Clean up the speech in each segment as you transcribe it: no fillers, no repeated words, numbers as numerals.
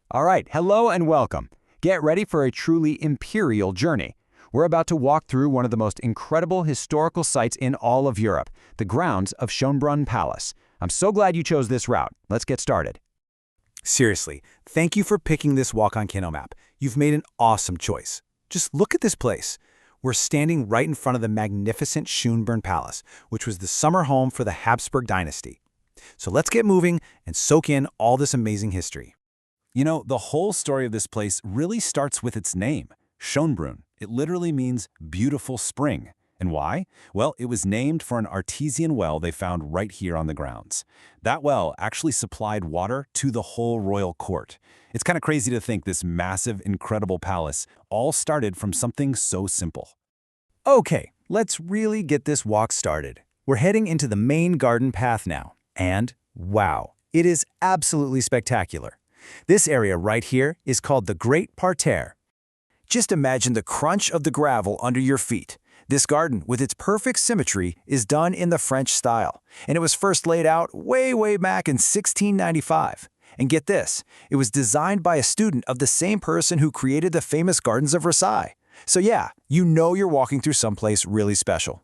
All right, hello and welcome. Get ready for a truly imperial journey. We're about to walk through one of the most incredible historical sites in all of Europe, the grounds of Schönbrunn Palace. I'm so glad you chose this route. Let's get started. Seriously, thank you for picking this walk on Kinomap. You've made an awesome choice. Just look at this place. We're standing right in front of the magnificent Schönbrunn Palace, which was the summer home for the Habsburg dynasty. So let's get moving and soak in all this amazing history. You know, the whole story of this place really starts with its name, Schönbrunn. It literally means beautiful spring. And why? Well, it was named for an artesian well they found right here on the grounds. That well actually supplied water to the whole royal court. It's kind of crazy to think this massive, incredible palace all started from something so simple. Okay, let's really get this walk started. We're heading into the main garden path now. And, wow, it is absolutely spectacular. This area right here is called the Great Parterre. Just imagine the crunch of the gravel under your feet. This garden, with its perfect symmetry, is done in the French style, and it was first laid out way back in 1695. And get this, it was designed by a student of the same person who created the famous Gardens of Versailles. So yeah, you know you're walking through someplace really special.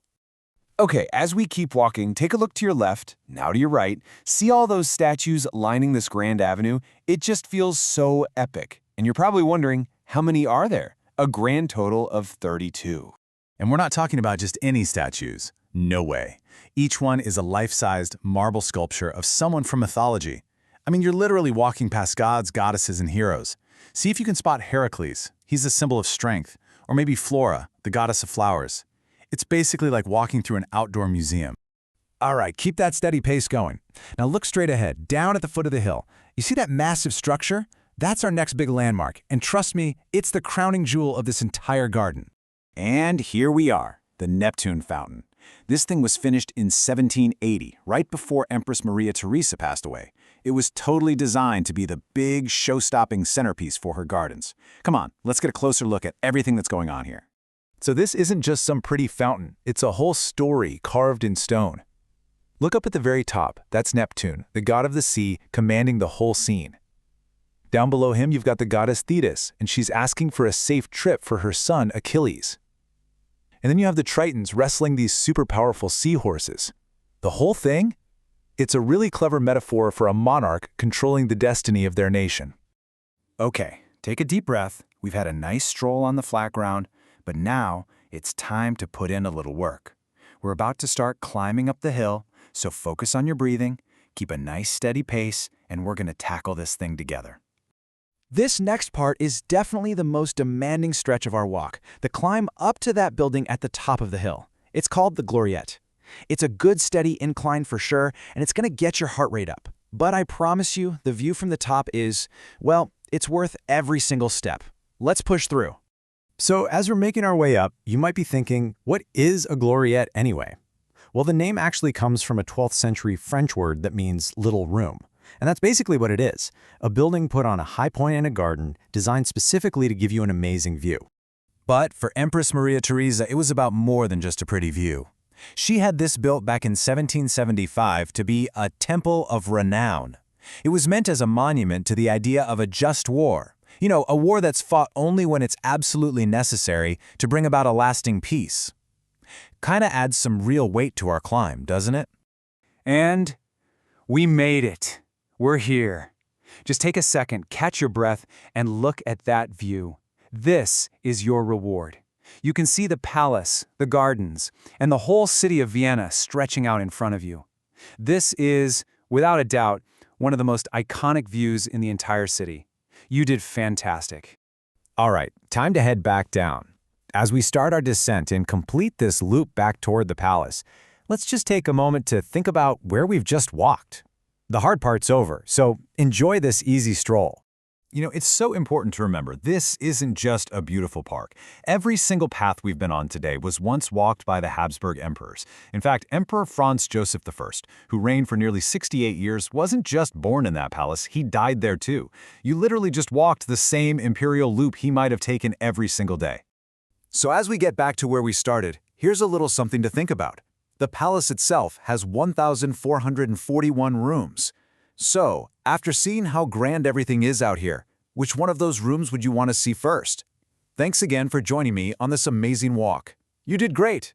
Okay, as we keep walking, take a look to your left, now to your right. See all those statues lining this grand avenue? It just feels so epic. And you're probably wondering, how many are there? A grand total of 32. And we're not talking about just any statues. No way. Each one is a life-sized marble sculpture of someone from mythology. I mean, you're literally walking past gods, goddesses, and heroes. See if you can spot Heracles. He's a symbol of strength. Or maybe Flora, the goddess of flowers. It's basically like walking through an outdoor museum. All right, keep that steady pace going. Now look straight ahead, down at the foot of the hill. You see that massive structure? That's our next big landmark, and trust me, it's the crowning jewel of this entire garden. And here we are, the Neptune Fountain. This thing was finished in 1780, right before Empress Maria Theresa passed away. It was totally designed to be the big, show-stopping centerpiece for her gardens. Come on, let's get a closer look at everything that's going on here. So this isn't just some pretty fountain, it's a whole story carved in stone. Look up at the very top, that's Neptune, the god of the sea, commanding the whole scene. Down below him you've got the goddess Thetis, and she's asking for a safe trip for her son Achilles. And then you have the Tritons wrestling these super powerful seahorses. The whole thing? It's a really clever metaphor for a monarch controlling the destiny of their nation. Okay, take a deep breath. We've had a nice stroll on the flat ground. But now, it's time to put in a little work. We're about to start climbing up the hill, so focus on your breathing, keep a nice steady pace, and we're going to tackle this thing together. This next part is definitely the most demanding stretch of our walk, the climb up to that building at the top of the hill. It's called the Gloriette. It's a good steady incline for sure, and it's going to get your heart rate up. But I promise you, the view from the top is, well, it's worth every single step. Let's push through. So as we're making our way up, you might be thinking, what is a gloriette anyway? Well, the name actually comes from a 12th century French word that means little room. And that's basically what it is, a building put on a high point in a garden designed specifically to give you an amazing view. But for Empress Maria Theresa, it was about more than just a pretty view. She had this built back in 1775 to be a temple of renown. It was meant as a monument to the idea of a just war. You know, a war that's fought only when it's absolutely necessary to bring about a lasting peace. Kinda adds some real weight to our climb, doesn't it? And we made it. We're here. Just take a second, catch your breath, and look at that view. This is your reward. You can see the palace, the gardens, and the whole city of Vienna stretching out in front of you. This is, without a doubt, one of the most iconic views in the entire city. You did fantastic. All right, time to head back down. As we start our descent and complete this loop back toward the palace, let's just take a moment to think about where we've just walked. The hard part's over, so enjoy this easy stroll. You know, it's so important to remember, this isn't just a beautiful park. Every single path we've been on today was once walked by the Habsburg emperors. In fact, Emperor Franz Joseph I, who reigned for nearly 68 years, wasn't just born in that palace, he died there too. You literally just walked the same imperial loop he might have taken every single day. So as we get back to where we started, here's a little something to think about. The palace itself has 1,441 rooms. So, after seeing how grand everything is out here, Which one of those rooms would you want to see first? Thanks again for joining me on this amazing walk. You did great!